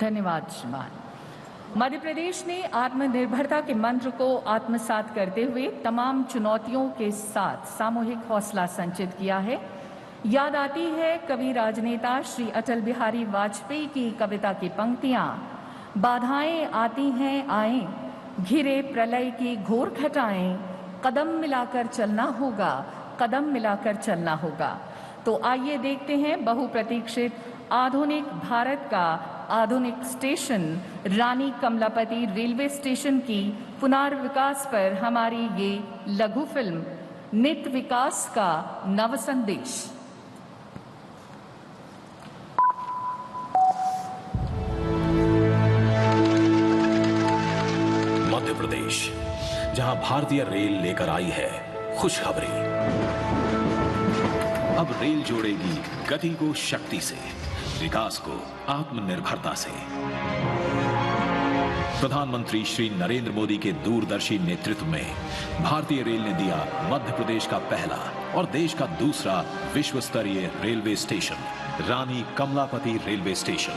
धन्यवाद श्रीमान। मध्य प्रदेश ने आत्मनिर्भरता के मंत्र को आत्मसात करते हुए तमाम चुनौतियों के साथ सामूहिक हौसला संचित किया है। याद आती है कवि राजनेता श्री अटल बिहारी वाजपेयी की कविता की पंक्तियां, बाधाएं आती हैं आए, घिरे प्रलय की घोर घटाएं, कदम मिलाकर चलना होगा, कदम मिलाकर चलना होगा। तो आइए देखते हैं बहुप्रतीक्षित आधुनिक भारत का आधुनिक स्टेशन रानी कमलापति रेलवे स्टेशन की पुनर्विकास पर हमारी ये लघु फिल्म नित विकास का नव संदेश। मध्य प्रदेश, जहां भारतीय रेल लेकर आई है खुशखबरी। अब रेल जोड़ेगी गति को शक्ति से, विकास को आत्मनिर्भरता से। प्रधानमंत्री श्री नरेंद्र मोदी के दूरदर्शी नेतृत्व में भारतीय रेल ने दिया मध्य प्रदेश का पहला और देश का दूसरा विश्व स्तरीय रेलवे स्टेशन, रानी कमलापति रेलवे स्टेशन।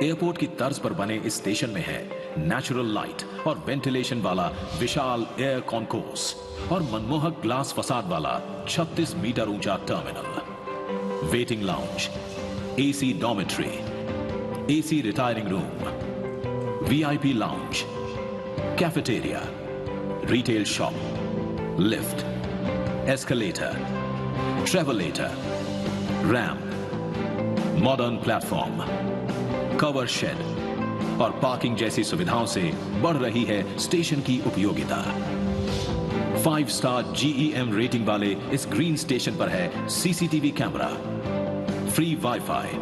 एयरपोर्ट की तर्ज पर बने इस स्टेशन में है नेचुरल लाइट और वेंटिलेशन वाला विशाल एयर कॉन्कोर्स और मनमोहक ग्लास फसाद वाला 36 मीटर ऊंचा terminal, waiting lounge, AC dormitory, AC retiring room, VIP lounge, cafeteria, retail shop, lift, escalator, travelator, ramp, modern platform, cover shed और पार्किंग जैसी सुविधाओं से बढ़ रही है स्टेशन की उपयोगिता। 5 स्टार GEM रेटिंग वाले इस ग्रीन स्टेशन पर है सीसीटीवी कैमरा, फ्री वाईफाई,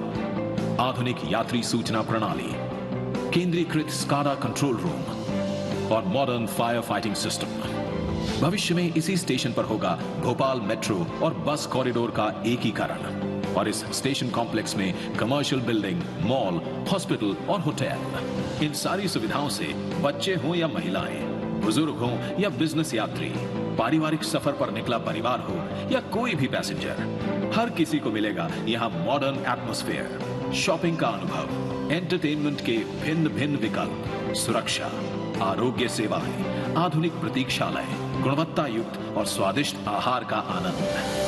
आधुनिक यात्री सूचना प्रणाली, केंद्रीकृत स्काडा कंट्रोल रूम और मॉडर्न फायर फाइटिंग सिस्टम। भविष्य में इसी स्टेशन पर होगा भोपाल मेट्रो और बस कॉरिडोर का एकीकरण और इस स्टेशन कॉम्प्लेक्स में कमर्शियल बिल्डिंग, मॉल, हॉस्पिटल और होटल। इन सारी सुविधाओं से बच्चे हों या महिलाएं, बुजुर्ग हों या बिजनेस यात्री, पारिवारिक सफर पर निकला परिवार हो या कोई भी पैसेंजर, हर किसी को मिलेगा यहाँ मॉडर्न एटमॉस्फेयर, शॉपिंग का अनुभव, एंटरटेनमेंट के भिन्न भिन्न विकल्प, सुरक्षा, आरोग्य सेवाएं, आधुनिक प्रतीक्षालय, गुणवत्ता युक्त और स्वादिष्ट आहार का आनंद।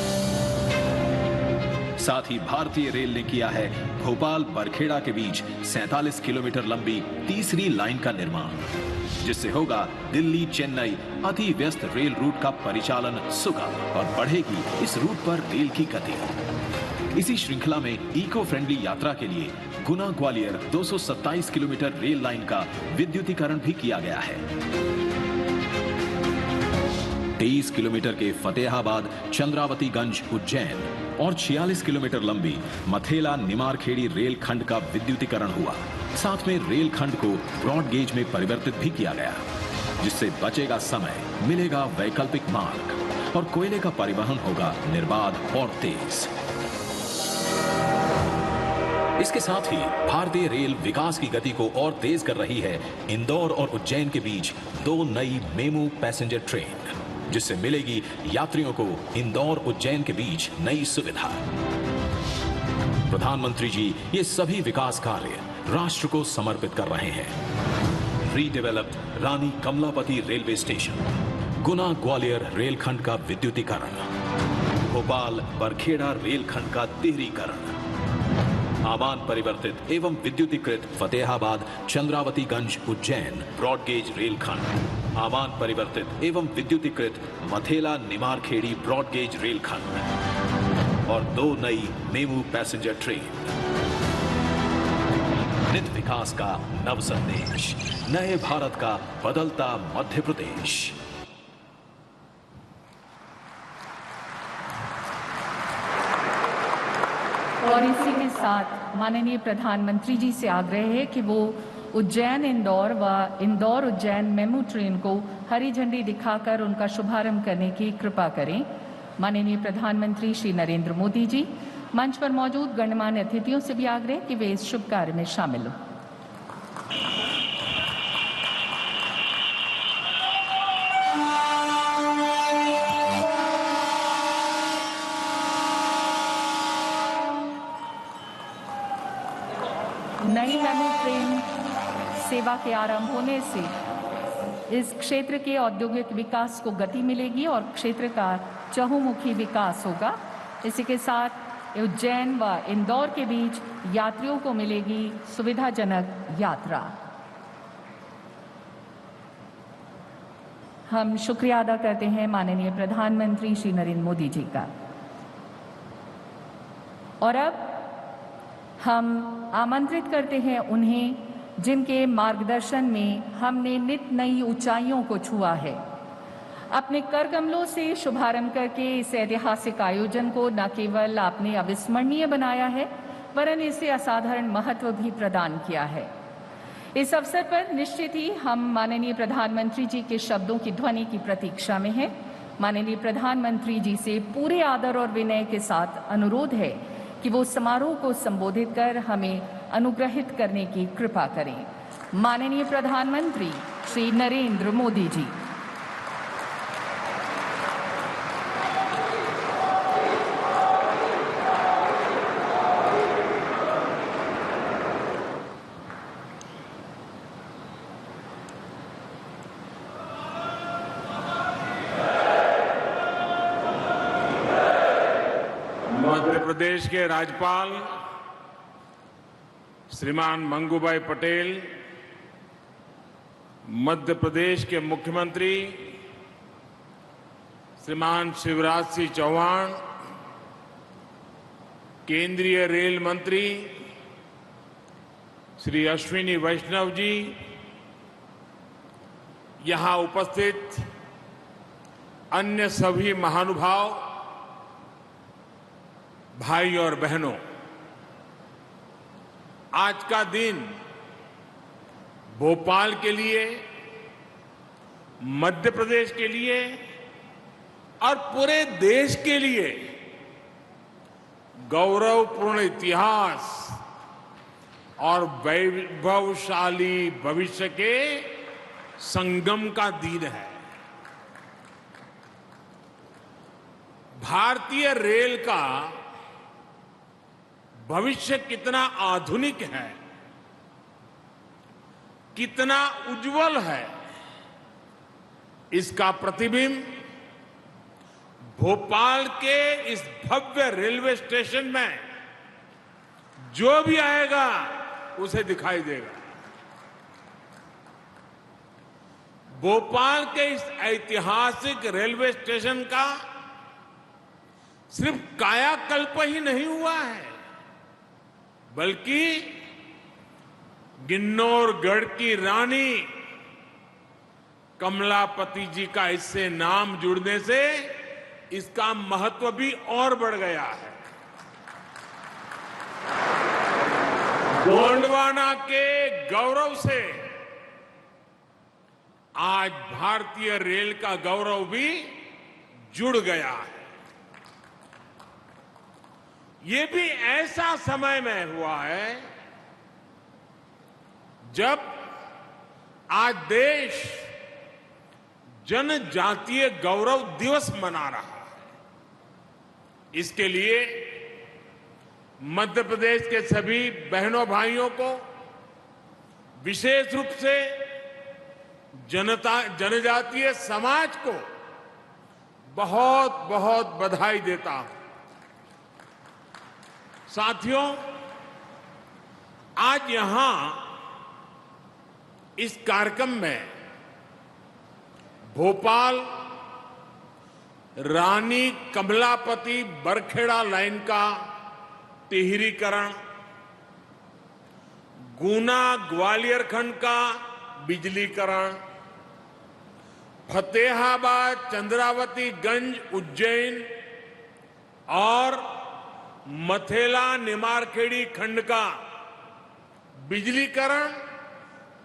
साथ ही भारतीय रेल ने किया है भोपाल बरखेड़ा के बीच 47 किलोमीटर लंबी तीसरी लाइन का निर्माण, जिससे होगा दिल्ली चेन्नई अति व्यस्त रेल रूट का परिचालन सुगम और बढ़ेगी इस रूट पर रेल की गति। इसी श्रृंखला में इको फ्रेंडली यात्रा के लिए Guna Gwalior 227 kilometre rail line का विद्युतीकरण भी किया गया है। 23 किलोमीटर के फतेहाबाद चंद्रावतीगंज उज्जैन और 46 किलोमीटर लंबी मथेला निमारखेड़ी रेल खंड का विद्युतीकरण हुआ। साथ में रेल खंड को ब्रॉड गेज में परिवर्तित भी किया गया, जिससे बचेगा समय, मिलेगा वैकल्पिक मार्ग और कोयले का परिवहन होगा निर्बाध और तेज। इसके साथ ही भारतीय रेल विकास की गति को और तेज कर रही है इंदौर और उज्जैन के बीच 2 नई मेमू पैसेंजर ट्रेन, जिससे मिलेगी यात्रियों को इंदौर उज्जैन के बीच नई सुविधा। प्रधानमंत्री जी ये सभी विकास कार्य राष्ट्र को समर्पित कर रहे हैं। रीडेवलप्ड रानी कमलापति रेलवे स्टेशन, गुना ग्वालियर रेलखंड का विद्युतीकरण, भोपाल बरखेड़ा रेलखंड का तिहरीकरण, आमान परिवर्तित एवं विद्युतीकृत फतेहाबाद चंद्रावतीगंज उज्जैन ब्रॉडगेज रेलखंड, आमान परिवर्तित एवं विद्युतीकृत मथेला निमारखेड़ी ब्रॉडगेज रेलखंड और 2 नई मेमू पैसेंजर ट्रेन। नित विकास का नव संदेश, नए भारत का बदलता मध्य प्रदेश। और इसी के साथ माननीय प्रधानमंत्री जी से आग्रह है कि वो उज्जैन इंदौर व इंदौर उज्जैन मेमू ट्रेन को हरी झंडी दिखाकर उनका शुभारंभ करने की कृपा करें। माननीय प्रधानमंत्री श्री नरेंद्र मोदी जी, मंच पर मौजूद गणमान्य अतिथियों से भी आग्रह कि वे इस शुभ कार्य में शामिल हों। सेवा के आरंभ होने से इस क्षेत्र के औद्योगिक विकास को गति मिलेगी और क्षेत्र का चहुमुखी विकास होगा। इसी के साथ उज्जैन व इंदौर के बीच यात्रियों को मिलेगी सुविधाजनक यात्रा। हम शुक्रिया अदा करते हैं माननीय प्रधानमंत्री श्री नरेंद्र मोदी जी का। और अब हम आमंत्रित करते हैं उन्हें जिनके मार्गदर्शन में हमने नित नई ऊंचाइयों को छुआ है। अपने करकमलों से शुभारंभ करके इस ऐतिहासिक आयोजन को न केवल आपने अविस्मरणीय बनाया है, वरन इसे असाधारण महत्व भी प्रदान किया है। इस अवसर पर निश्चित ही हम माननीय प्रधानमंत्री जी के शब्दों की ध्वनि की प्रतीक्षा में हैं। माननीय प्रधानमंत्री जी से पूरे आदर और विनय के साथ अनुरोध है कि वो समारोह को संबोधित कर हमें अनुग्रहित करने की कृपा करें। माननीय प्रधानमंत्री श्री नरेंद्र मोदी जी। मध्य प्रदेश के राज्यपाल श्रीमान मंगूभाई पटेल, मध्य प्रदेश के मुख्यमंत्री श्रीमान शिवराज सिंह चौहान, केंद्रीय रेल मंत्री श्री अश्विनी वैष्णव जी, यहां उपस्थित अन्य सभी महानुभाव, भाई और बहनों, आज का दिन भोपाल के लिए, मध्य प्रदेश के लिए और पूरे देश के लिए गौरवपूर्ण इतिहास और वैभवशाली भविष्य के संगम का दिन है। भारतीय रेल का भविष्य कितना आधुनिक है, कितना उज्जवल है, इसका प्रतिबिंब भोपाल के इस भव्य रेलवे स्टेशन में जो भी आएगा उसे दिखाई देगा। भोपाल के इस ऐतिहासिक रेलवे स्टेशन का सिर्फ कायाकल्प ही नहीं हुआ है, बल्कि किन्नौरगढ़ की रानी कमलापति जी का इससे नाम जुड़ने से इसका महत्व भी और बढ़ गया है। गोंडवाना के गौरव से आज भारतीय रेल का गौरव भी जुड़ गया है। ये भी ऐसा समय में हुआ है जब आज देश जनजातीय गौरव दिवस मना रहा है। इसके लिए मध्य प्रदेश के सभी बहनों भाइयों को विशेष रूप से जनजातीय समाज को बहुत बहुत बधाई देता हूं। साथियों, आज यहां इस कार्यक्रम में भोपाल रानी कमलापति बरखेड़ा लाइन का तिहरीकरण, गुना ग्वालियर खंड का बिजलीकरण, फतेहाबाद चंद्रावती गंज उज्जैन और मथेला निमारखेड़ी खंड का बिजलीकरण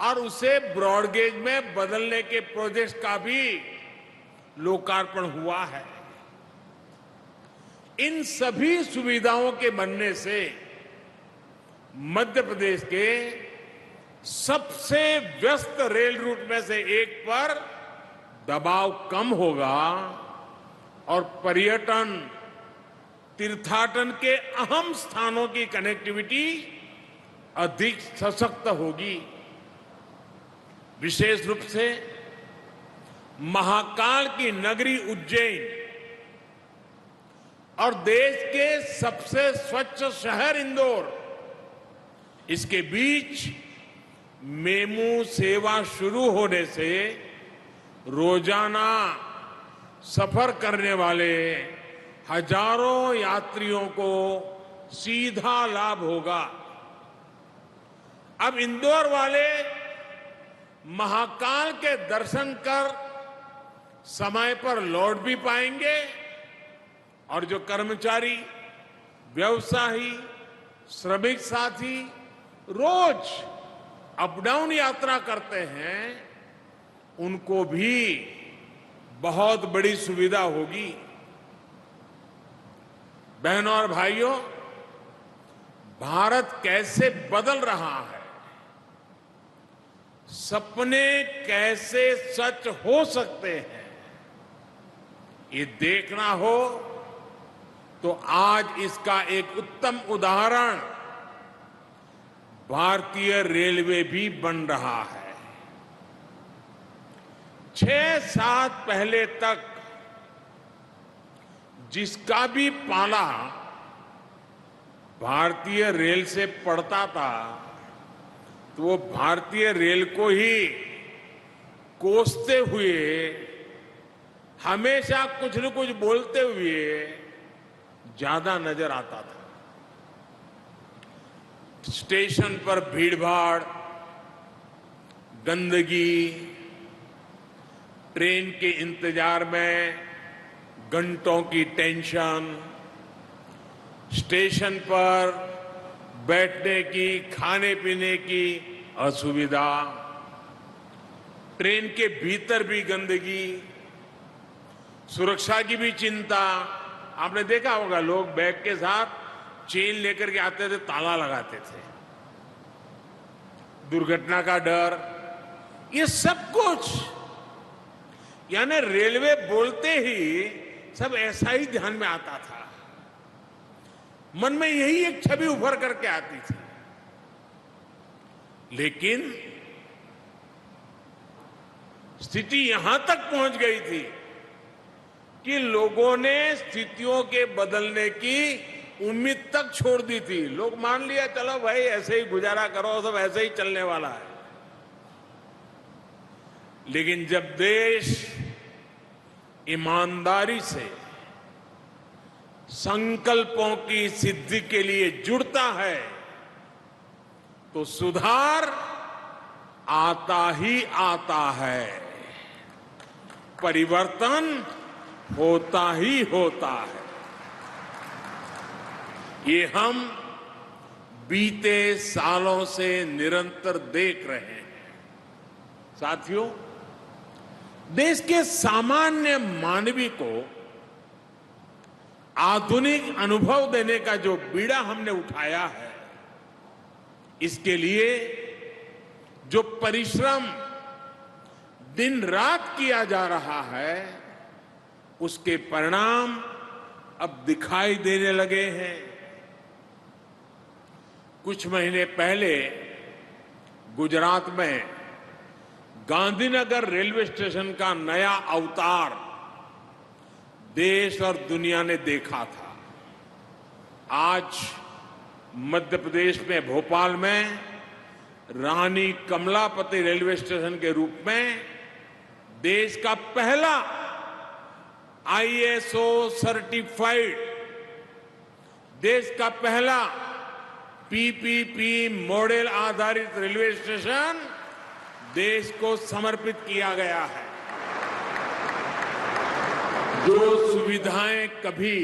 और उसे ब्रॉडगेज में बदलने के प्रोजेक्ट का भी लोकार्पण हुआ है। इन सभी सुविधाओं के बनने से मध्य प्रदेश के सबसे व्यस्त रेल रूट में से एक पर दबाव कम होगा और पर्यटन, तीर्थाटन के अहम स्थानों की कनेक्टिविटी अधिक सशक्त होगी। विशेष रूप से महाकाल की नगरी उज्जैन और देश के सबसे स्वच्छ शहर इंदौर, इसके बीच मेमू सेवा शुरू होने से रोजाना सफर करने वाले हजारों यात्रियों को सीधा लाभ होगा। अब इंदौर वाले महाकाल के दर्शन कर समय पर लौट भी पाएंगे और जो कर्मचारी, व्यवसायी, श्रमिक साथी रोज अप डाउन यात्रा करते हैं, उनको भी बहुत बड़ी सुविधा होगी। बहनों और भाइयों, भारत कैसे बदल रहा है, सपने कैसे सच हो सकते हैं, ये देखना हो तो आज इसका एक उत्तम उदाहरण भारतीय रेलवे भी बन रहा है। 6-7 पहले तक जिसका भी पाला भारतीय रेल से पड़ता था, तो वो भारतीय रेल को ही कोसते हुए, हमेशा कुछ न कुछ बोलते हुए ज्यादा नजर आता था। स्टेशन पर भीड़भाड़, गंदगी, ट्रेन के इंतजार में घंटों की टेंशन, स्टेशन पर बैठने की, खाने पीने की असुविधा, ट्रेन के भीतर भी गंदगी, सुरक्षा की भी चिंता। आपने देखा होगा, लोग बैग के साथ चेन लेकर के आते थे, ताला लगाते थे, दुर्घटना का डर, ये सब कुछ, यानी रेलवे बोलते ही सब ऐसा ही ध्यान में आता था। मन में यही एक छवि उभर करके आती थी। लेकिन स्थिति यहां तक पहुंच गई थी कि लोगों ने स्थितियों के बदलने की उम्मीद तक छोड़ दी थी। लोग मान लिया, चलो भाई ऐसे ही गुजारा करो, सब ऐसे ही चलने वाला है। लेकिन जब देश ईमानदारी से संकल्पों की सिद्धि के लिए जुड़ता है, तो सुधार आता ही आता है, परिवर्तन होता ही होता है। ये हम बीते सालों से निरंतर देख रहे हैं। साथियों, देश के सामान्य मानवी को आधुनिक अनुभव देने का जो बीड़ा हमने उठाया है, इसके लिए जो परिश्रम दिन रात किया जा रहा है, उसके परिणाम अब दिखाई देने लगे हैं। कुछ महीने पहले गुजरात में गांधीनगर रेलवे स्टेशन का नया अवतार देश और दुनिया ने देखा था। आज मध्य प्रदेश में भोपाल में रानी कमलापति रेलवे स्टेशन के रूप में देश का पहला ISO सर्टिफाइड, देश का पहला PPP मॉडल आधारित रेलवे स्टेशन देश को समर्पित किया गया है। जो सुविधाएं कभी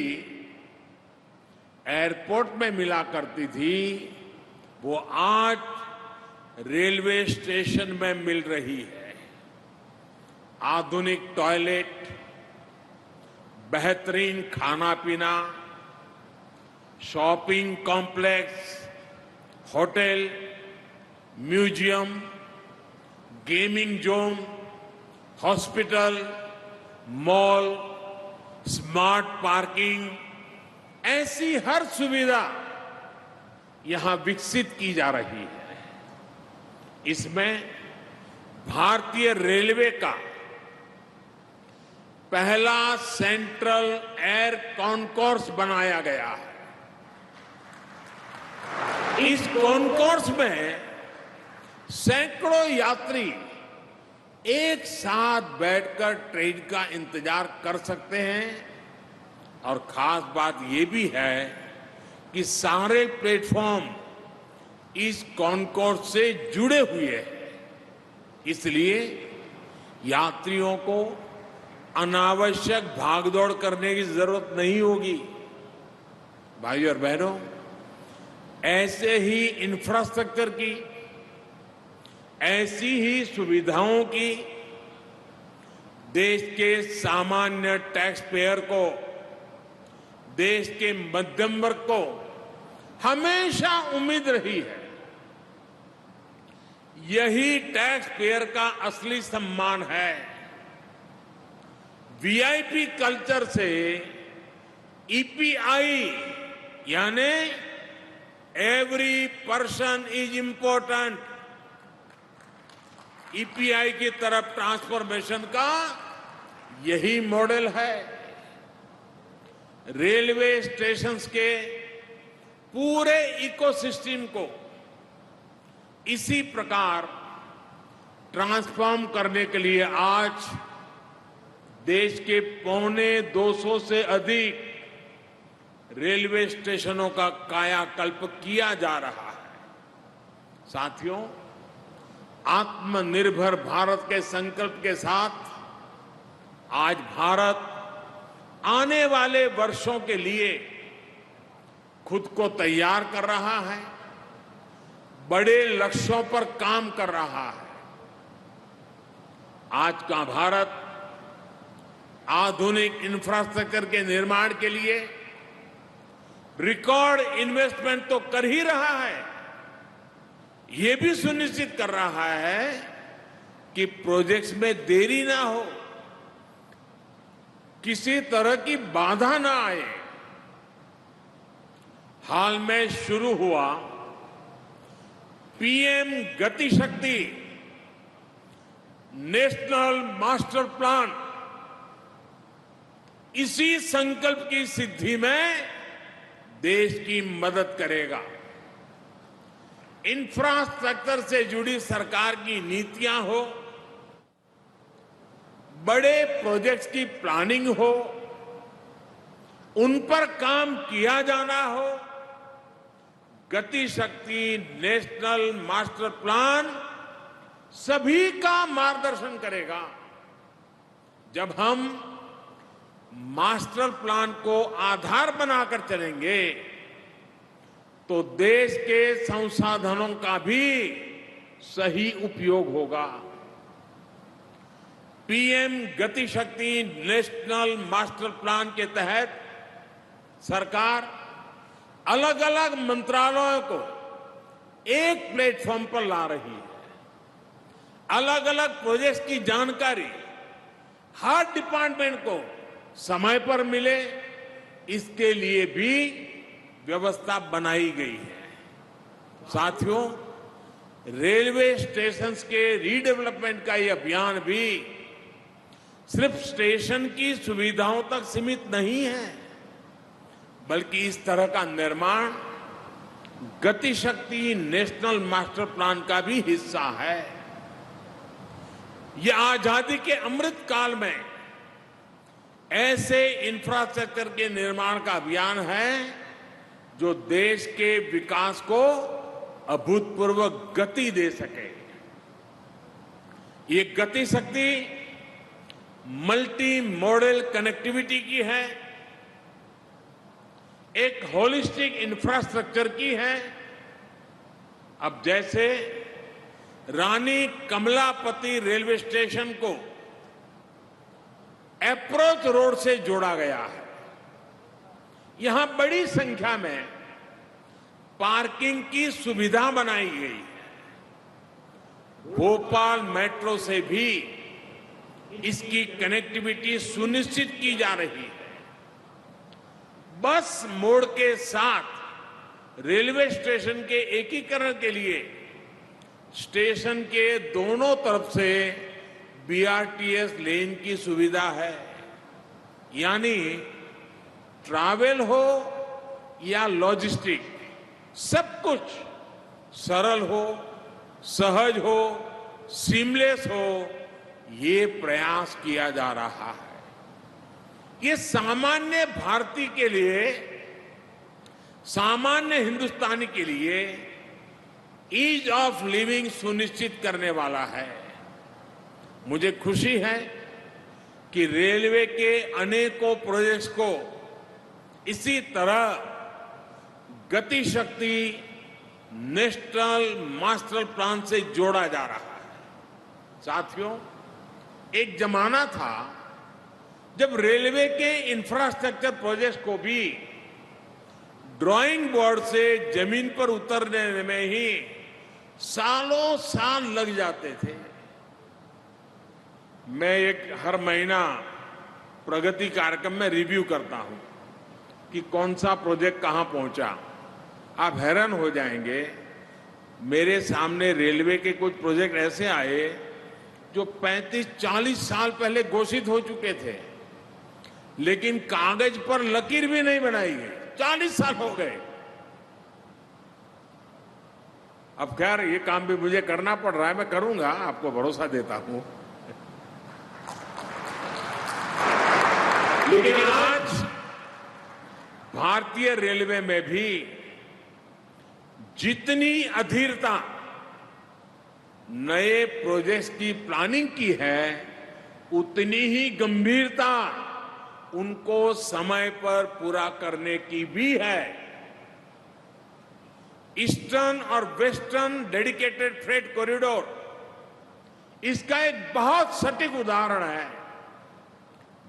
एयरपोर्ट में मिला करती थी, वो आज रेलवे स्टेशन में मिल रही है। आधुनिक टॉयलेट, बेहतरीन खाना पीना, shopping complex, hotel, museum, gaming zone, hospital, mall, smart parking, ऐसी हर सुविधा यहां विकसित की जा रही है। इसमें भारतीय रेलवे का पहला सेंट्रल एयर कॉन्कोर्स बनाया गया है। इस कॉन्कोर्स में सैकड़ों यात्री एक साथ बैठकर ट्रेन का इंतजार कर सकते हैं और खास बात यह भी है कि सारे प्लेटफॉर्म इस कॉन्कोर्स से जुड़े हुए हैं, इसलिए यात्रियों को अनावश्यक भागदौड़ करने की जरूरत नहीं होगी। भाइयों और बहनों, ऐसे ही इंफ्रास्ट्रक्चर की, ऐसी ही सुविधाओं की देश के सामान्य टैक्स पेयर को, देश के मध्यम वर्ग को हमेशा उम्मीद रही है। यही टैक्स पेयर का असली सम्मान है। वीआईपी कल्चर से ईपीआई यानी every person is important, EPI की तरफ ट्रांसफॉर्मेशन का यही मॉडल है। रेलवे स्टेशंस के पूरे इकोसिस्टम को इसी प्रकार ट्रांसफॉर्म करने के लिए आज देश के 250 से अधिक रेलवे स्टेशनों का कायाकल्प किया जा रहा है। साथियों, आत्मनिर्भर भारत के संकल्प के साथ आज भारत आने वाले वर्षों के लिए खुद को तैयार कर रहा है, बड़े लक्ष्यों पर काम कर रहा है। आज का भारत आधुनिक इंफ्रास्ट्रक्चर के निर्माण के लिए रिकॉर्ड इन्वेस्टमेंट तो कर ही रहा है, ये भी सुनिश्चित कर रहा है कि प्रोजेक्ट्स में देरी ना हो, किसी तरह की बाधा ना आए। हाल में शुरू हुआ पीएम गति शक्ति नेशनल मास्टर प्लान इसी संकल्प की सिद्धि में देश की मदद करेगा। इंफ्रास्ट्रक्चर से जुड़ी सरकार की नीतियां हो, बड़े प्रोजेक्ट्स की प्लानिंग हो, उन पर काम किया जाना हो, गति शक्ति नेशनल मास्टर प्लान सभी का मार्गदर्शन करेगा। जब हम मास्टर प्लान को आधार बनाकर चलेंगे तो देश के संसाधनों का भी सही उपयोग होगा। पीएम गति शक्ति नेशनल मास्टर प्लान के तहत सरकार अलग अलग मंत्रालयों को एक प्लेटफॉर्म पर ला रही है। अलग अलग प्रोजेक्ट्स की जानकारी हर डिपार्टमेंट को समय पर मिले, इसके लिए भी व्यवस्था बनाई गई है। साथियों, रेलवे स्टेशंस के रीडेवलपमेंट का यह अभियान भी सिर्फ स्टेशन की सुविधाओं तक सीमित नहीं है, बल्कि इस तरह का निर्माण गति शक्ति नेशनल मास्टर प्लान का भी हिस्सा है। यह आजादी के अमृत काल में ऐसे इंफ्रास्ट्रक्चर के निर्माण का अभियान है जो देश के विकास को अभूतपूर्व गति दे सके। ये गति शक्ति मल्टी मॉडल कनेक्टिविटी की है, एक होलिस्टिक इंफ्रास्ट्रक्चर की है। अब जैसे रानी कमलापति रेलवे स्टेशन को अप्रोच रोड से जोड़ा गया है, यहां बड़ी संख्या में पार्किंग की सुविधा बनाई गई है। भोपाल मेट्रो से भी इसकी कनेक्टिविटी सुनिश्चित की जा रही है। बस मोड के साथ रेलवे स्टेशन के एकीकरण के लिए स्टेशन के दोनों तरफ से बीआरटीएस लेन की सुविधा है, यानी ट्रैवल हो या लॉजिस्टिक, सब कुछ सरल हो, सहज हो, सीमलेस हो, ये प्रयास किया जा रहा है। ये सामान्य भारतीय के लिए, सामान्य हिंदुस्तानी के लिए ईज ऑफ लिविंग सुनिश्चित करने वाला है। मुझे खुशी है कि रेलवे के अनेकों प्रोजेक्ट्स को इसी तरह गति शक्ति नेशनल मास्टर प्लान से जोड़ा जा रहा है। साथियों, एक जमाना था जब रेलवे के इंफ्रास्ट्रक्चर प्रोजेक्ट्स को भी ड्राइंग बोर्ड से जमीन पर उतरने में ही सालों साल लग जाते थे। मैं हर महीना प्रगति कार्यक्रम में रिव्यू करता हूं कि कौन सा प्रोजेक्ट कहां पहुंचा। आप हैरान हो जाएंगे, मेरे सामने रेलवे के कुछ प्रोजेक्ट ऐसे आए जो 35-40 साल पहले घोषित हो चुके थे, लेकिन कागज पर लकीर भी नहीं बनाई गई। 40 साल हो गए। अब खैर ये काम भी मुझे करना पड़ रहा है, मैं करूंगा, आपको भरोसा देता हूं। लेकिन आज भारतीय रेलवे में भी जितनी अधीरता नए प्रोजेक्ट्स की प्लानिंग की है, उतनी ही गंभीरता उनको समय पर पूरा करने की भी है। ईस्टर्न और वेस्टर्न डेडिकेटेड फ्रेट कॉरिडोर इसका एक बहुत सटीक उदाहरण है।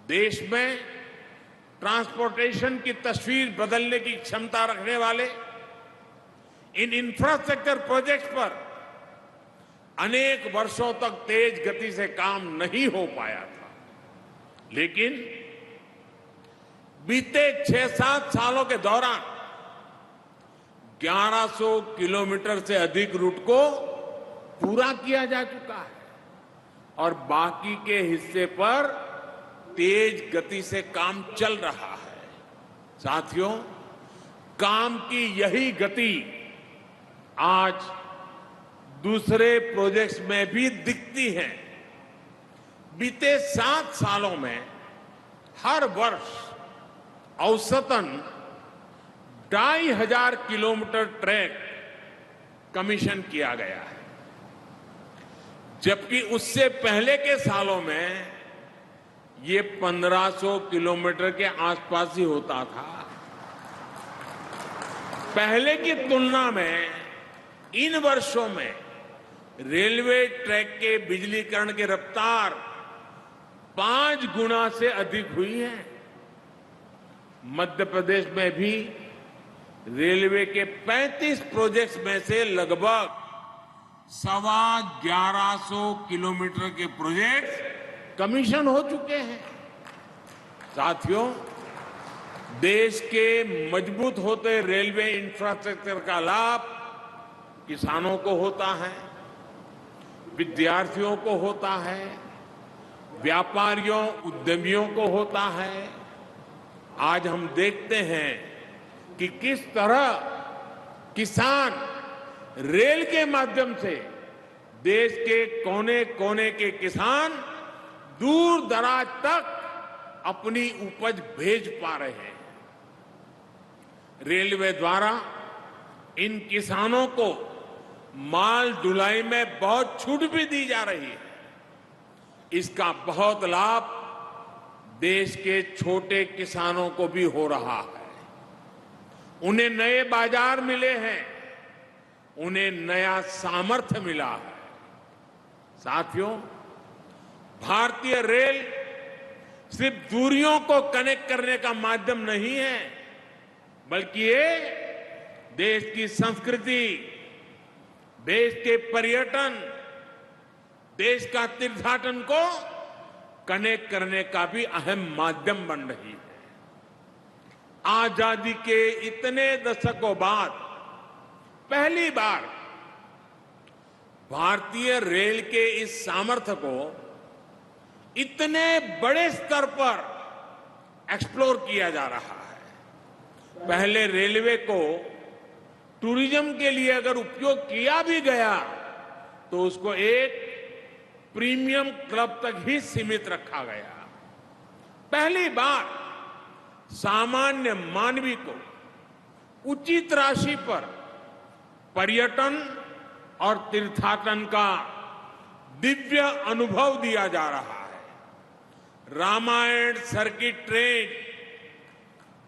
देश में ट्रांसपोर्टेशन की तस्वीर बदलने की क्षमता रखने वाले इन इंफ्रास्ट्रक्चर प्रोजेक्ट्स पर अनेक वर्षों तक तेज गति से काम नहीं हो पाया था, लेकिन बीते 6-7 सालों के दौरान 1100 किलोमीटर से अधिक रूट को पूरा किया जा चुका है और बाकी के हिस्से पर तेज गति से काम चल रहा है। साथियों, काम की यही गति आज दूसरे प्रोजेक्ट्स में भी दिखती है। बीते 7 सालों में हर वर्ष औसतन 2500 किलोमीटर ट्रैक कमीशन किया गया है, जबकि उससे पहले के सालों में ये 1500 किलोमीटर के आसपास ही होता था। पहले की तुलना में इन वर्षों में रेलवे ट्रैक के बिजलीकरण की रफ्तार 5 गुना से अधिक हुई है। मध्य प्रदेश में भी रेलवे के 35 प्रोजेक्ट्स में से लगभग 1150 किलोमीटर के प्रोजेक्ट कमीशन हो चुके हैं। साथियों, देश के मजबूत होते रेलवे इंफ्रास्ट्रक्चर का लाभ किसानों को होता है, विद्यार्थियों को होता है, व्यापारियों उद्यमियों को होता है। आज हम देखते हैं कि किस तरह किसान रेल के माध्यम से देश के कोने कोने के किसान दूर दराज तक अपनी उपज भेज पा रहे हैं। रेलवे द्वारा इन किसानों को माल ढुलाई में बहुत छूट भी दी जा रही है। इसका बहुत लाभ देश के छोटे किसानों को भी हो रहा है। उन्हें नए बाजार मिले हैं, उन्हें नया सामर्थ्य मिला है। साथियों, भारतीय रेल सिर्फ दूरियों को कनेक्ट करने का माध्यम नहीं है, बल्कि ये देश की संस्कृति, देश के पर्यटन, देश का तीर्थाटन को कनेक्ट करने का भी अहम माध्यम बन रही है। आजादी के इतने दशकों बाद पहली बार भारतीय रेल के इस सामर्थ्य को इतने बड़े स्तर पर एक्सप्लोर किया जा रहा है। पहले रेलवे को टूरिज्म के लिए अगर उपयोग किया भी गया तो उसको एक प्रीमियम क्लब तक ही सीमित रखा गया। पहली बार सामान्य मानवी को उचित राशि पर पर्यटन और तीर्थाटन का दिव्य अनुभव दिया जा रहा है। रामायण सर्किट ट्रेन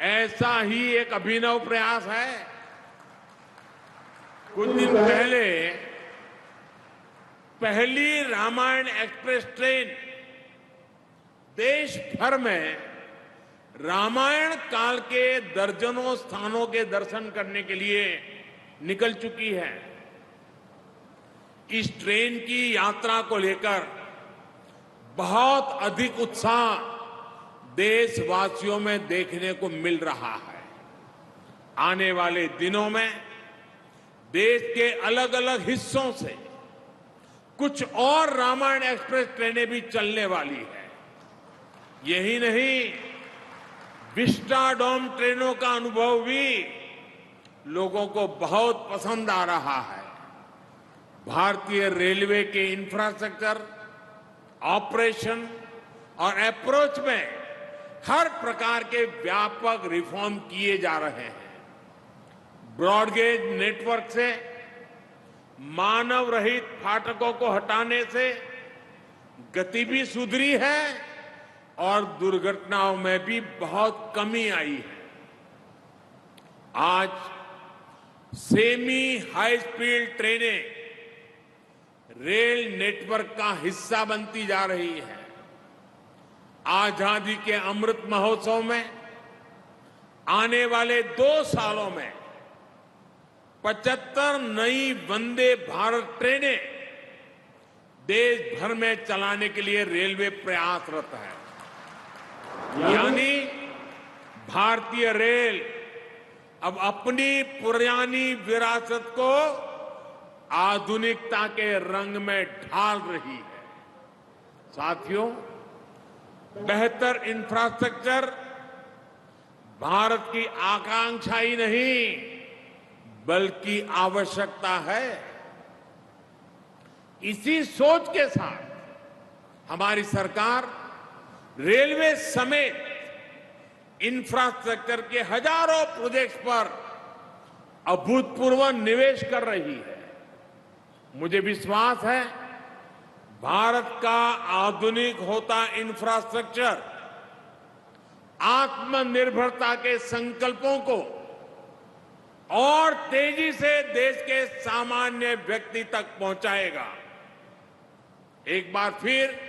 ऐसा ही एक अभिनव प्रयास है। कुछ दिन पहले पहली रामायण एक्सप्रेस ट्रेन देश भर में रामायण काल के दर्जनों स्थानों के दर्शन करने के लिए निकल चुकी है। इस ट्रेन की यात्रा को लेकर बहुत अधिक उत्साह देशवासियों में देखने को मिल रहा है। आने वाले दिनों में देश के अलग अलग हिस्सों से कुछ और रामायण एक्सप्रेस ट्रेनें भी चलने वाली है। यही नहीं, विस्टाडोम ट्रेनों का अनुभव भी लोगों को बहुत पसंद आ रहा है। भारतीय रेलवे के इंफ्रास्ट्रक्चर, ऑपरेशन और अप्रोच में हर प्रकार के व्यापक रिफॉर्म किए जा रहे हैं। ब्रॉडगेज नेटवर्क से मानव रहित फाटकों को हटाने से गति भी सुधरी है और दुर्घटनाओं में भी बहुत कमी आई है। आज सेमी हाई स्पीड ट्रेनें रेल नेटवर्क का हिस्सा बनती जा रही है। आजादी के अमृत महोत्सव में आने वाले 2 सालों में 75 नई वंदे भारत ट्रेनें देश भर में चलाने के लिए रेलवे प्रयासरत है। यानी भारतीय रेल अब अपनी पुरानी विरासत को आधुनिकता के रंग में ढाल रही है। साथियों, बेहतर इंफ्रास्ट्रक्चर भारत की आकांक्षा ही नहीं बल्कि आवश्यकता है। इसी सोच के साथ हमारी सरकार रेलवे समेत इंफ्रास्ट्रक्चर के हजारों प्रोजेक्ट्स पर अभूतपूर्व निवेश कर रही है। मुझे विश्वास है भारत का आधुनिक होता इंफ्रास्ट्रक्चर आत्मनिर्भरता के संकल्पों को और तेजी से देश के सामान्य व्यक्ति तक पहुंचाएगा। एक बार फिर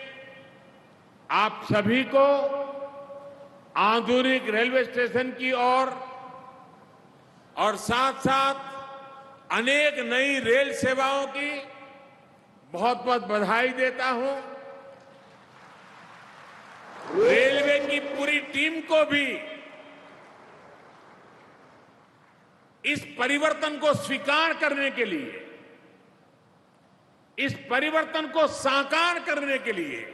आप सभी को आधुनिक रेलवे स्टेशन की ओर और साथ साथ अनेक नई रेल सेवाओं की बहुत बहुत बधाई देता हूं। रेलवे की पूरी टीम को भी इस परिवर्तन को स्वीकार करने के लिए, इस परिवर्तन को साकार करने के लिए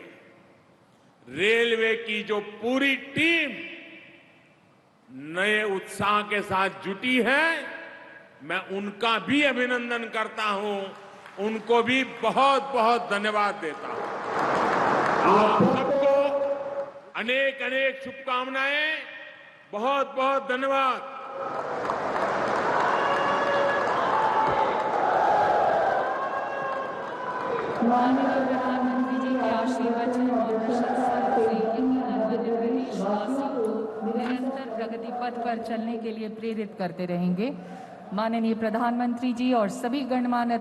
रेलवे की जो पूरी टीम नए उत्साह के साथ जुटी है, मैं उनका भी अभिनंदन करता हूं, उनको भी बहुत बहुत धन्यवाद देता हूं। आप सबको अनेक अनेक शुभकामनाएं, बहुत बहुत धन्यवाद। माननीय प्रधानमंत्री जी के आशीर्वचन और प्रशंसा से मध्य प्रदेश वासियों को निरंतर प्रगति पथ पर चलने के लिए प्रेरित करते रहेंगे। माननीय प्रधानमंत्री जी और सभी गणमान्य